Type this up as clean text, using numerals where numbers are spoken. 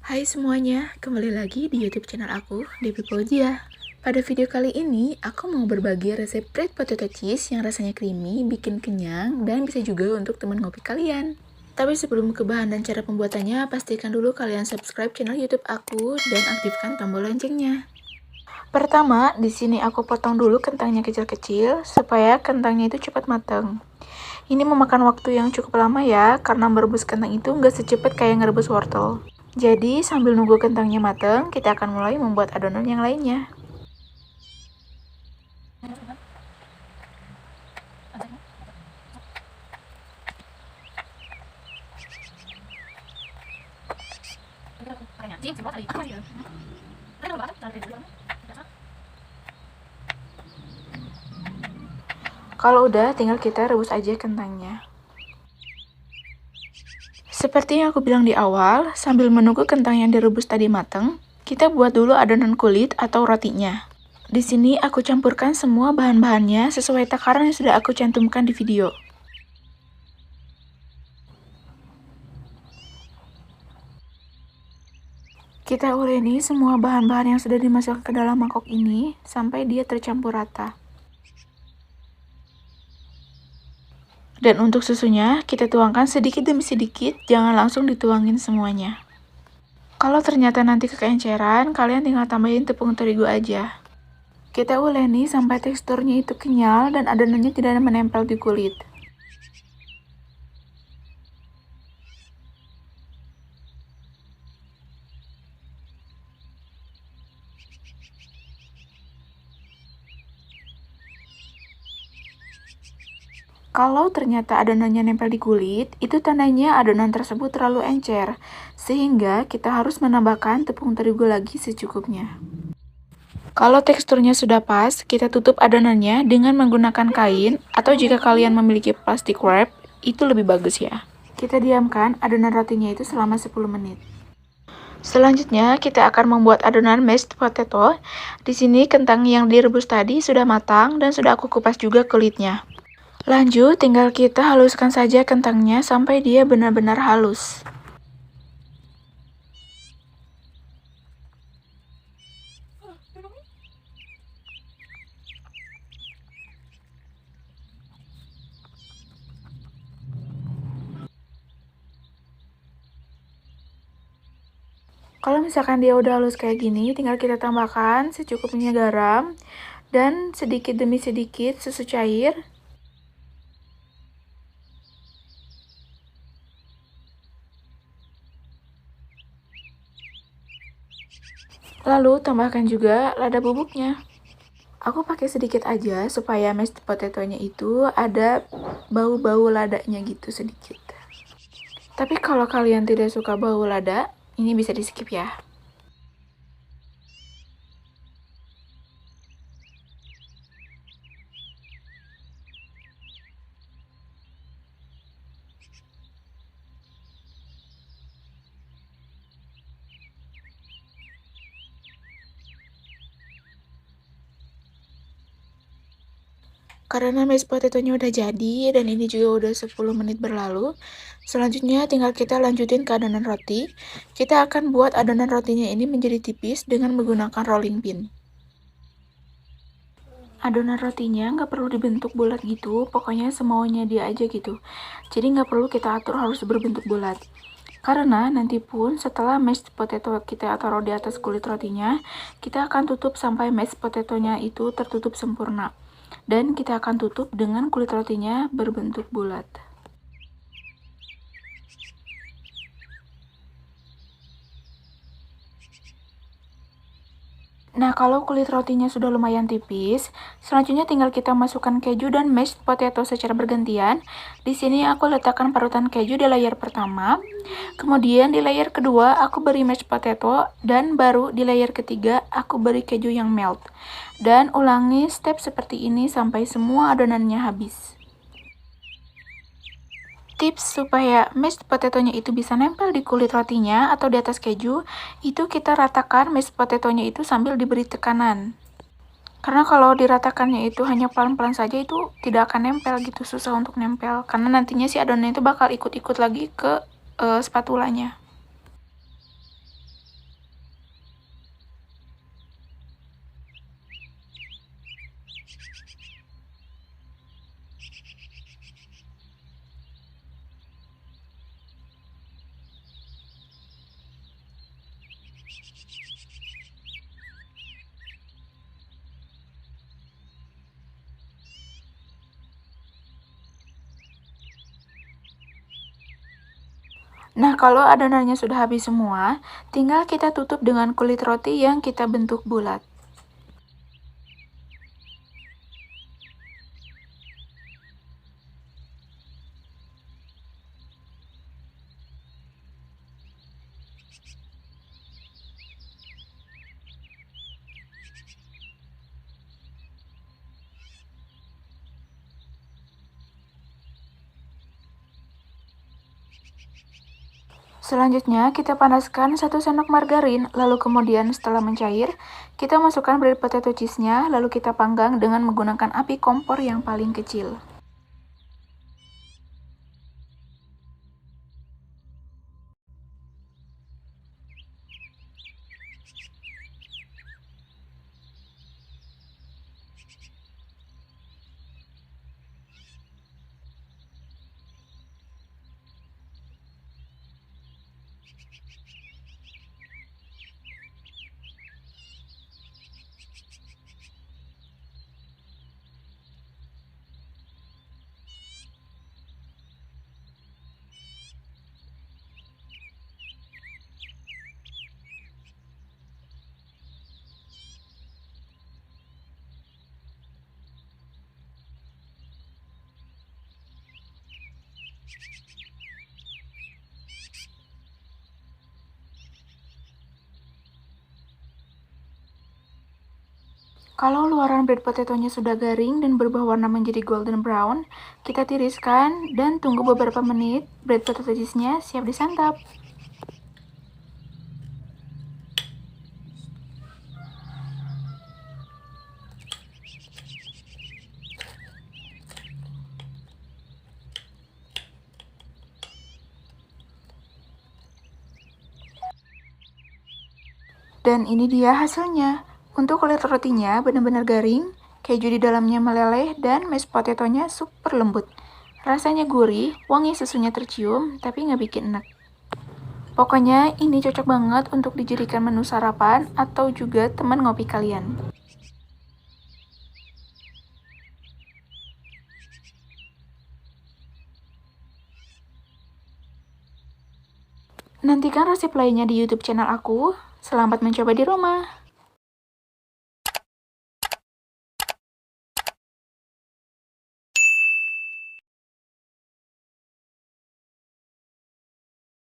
Hai semuanya, kembali lagi di YouTube channel aku, Devi Fauzia. Pada video kali ini, aku mau berbagi resep fried potato cheese yang rasanya creamy, bikin kenyang, dan bisa juga untuk teman ngopi kalian. Tapi sebelum ke bahan dan cara pembuatannya, pastikan dulu kalian subscribe channel YouTube aku dan aktifkan tombol loncengnya. Pertama, di sini aku potong dulu kentangnya kecil-kecil supaya kentangnya itu cepat matang. Ini memakan waktu yang cukup lama ya, karena merebus kentang itu nggak secepat kayak ngerebus wortel. Jadi, sambil nunggu kentangnya matang, kita akan mulai membuat adonan yang lainnya. Kalau udah, tinggal kita rebus aja kentangnya. Seperti yang aku bilang di awal, sambil menunggu kentang yang direbus tadi matang, kita buat dulu adonan kulit atau rotinya. Di sini aku campurkan semua bahan-bahannya sesuai takaran yang sudah aku cantumkan di video. Kita uleni semua bahan-bahan yang sudah dimasukkan ke dalam mangkok ini sampai dia tercampur rata. Dan untuk susunya, kita tuangkan sedikit demi sedikit, jangan langsung dituangin semuanya. Kalau ternyata nanti keenceran, kalian tinggal tambahin tepung terigu aja. Kita uleni sampai teksturnya itu kenyal dan adonannya tidak menempel di kulit. Kalau ternyata adonannya nempel di kulit, itu tandanya adonan tersebut terlalu encer, sehingga kita harus menambahkan tepung terigu lagi secukupnya. Kalau teksturnya sudah pas, kita tutup adonannya dengan menggunakan kain, atau jika kalian memiliki plastik wrap, itu lebih bagus ya. Kita diamkan adonan rotinya itu selama 10 menit. Selanjutnya, kita akan membuat adonan mashed potato. Di sini kentang yang direbus tadi sudah matang dan sudah aku kupas juga kulitnya. Lanjut, tinggal kita haluskan saja kentangnya sampai dia benar-benar halus. Kalau misalkan dia udah halus kayak gini, tinggal kita tambahkan secukupnya garam dan sedikit demi sedikit susu cair. Lalu tambahkan juga lada bubuknya. Aku pakai sedikit aja supaya mashed potato-nya itu ada bau-bau ladanya gitu sedikit. Tapi kalau kalian tidak suka bau lada, ini bisa di skip ya. Karena mashed potato-nya udah jadi dan ini juga udah 10 menit berlalu, selanjutnya tinggal kita lanjutin ke adonan roti. Kita akan buat adonan rotinya ini menjadi tipis dengan menggunakan rolling pin. Adonan rotinya nggak perlu dibentuk bulat gitu, pokoknya semaunya dia aja gitu. Jadi nggak perlu kita atur harus berbentuk bulat. Karena nanti pun setelah mashed potato kita taruh di atas kulit rotinya, kita akan tutup sampai mashed potato-nya itu tertutup sempurna. Dan kita akan tutup dengan kulit rotinya berbentuk bulat. Nah, kalau kulit rotinya sudah lumayan tipis, selanjutnya tinggal kita masukkan keju dan mashed potato secara bergantian. Di sini aku letakkan parutan keju di layer pertama, kemudian di layer kedua aku beri mashed potato, dan baru di layer ketiga aku beri keju yang melt. Dan ulangi step seperti ini sampai semua adonannya habis. Tips supaya mashed potato-nya itu bisa nempel di kulit rotinya atau di atas keju, itu kita ratakan mashed potato-nya itu sambil diberi tekanan. Karena kalau diratakannya itu hanya pelan-pelan saja itu tidak akan nempel gitu, susah untuk nempel. Karena nantinya si adonannya itu bakal ikut-ikut lagi ke spatulanya. Nah, kalau adonannya sudah habis semua, tinggal kita tutup dengan kulit roti yang kita bentuk bulat. Selanjutnya, kita panaskan 1 sendok margarin, lalu kemudian setelah mencair, kita masukkan bread potato cheese-nya, lalu kita panggang dengan menggunakan api kompor yang paling kecil. Kalau luaran bread potato-nya sudah garing dan berubah warna menjadi golden brown, kita tiriskan dan tunggu beberapa menit, bread potato cheese-nya siap disantap. Dan ini dia hasilnya. Untuk kulit rotinya benar-benar garing, keju di dalamnya meleleh, dan mashed potato-nya super lembut. Rasanya gurih, wangi susunya tercium, tapi nggak bikin enak. Pokoknya ini cocok banget untuk dijadikan menu sarapan atau juga teman ngopi kalian. Nantikan resep lainnya di YouTube channel aku. Selamat mencoba di rumah!